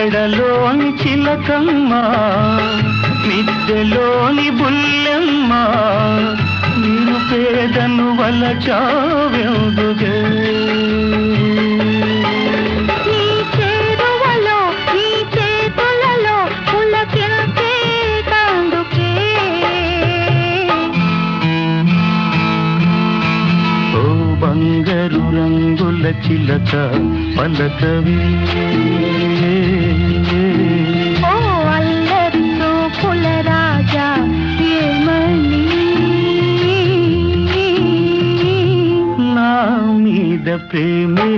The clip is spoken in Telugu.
మెడలోని చిలకమ్మ మిద్దెలోని బుల్లెమ్మ నేను పేదను వలచావెందుకే బంగారు రంగుల చిలక పలకవే ఓ అల్లరి చూపుల రాజా ఏమని నా మీద ప్రేమే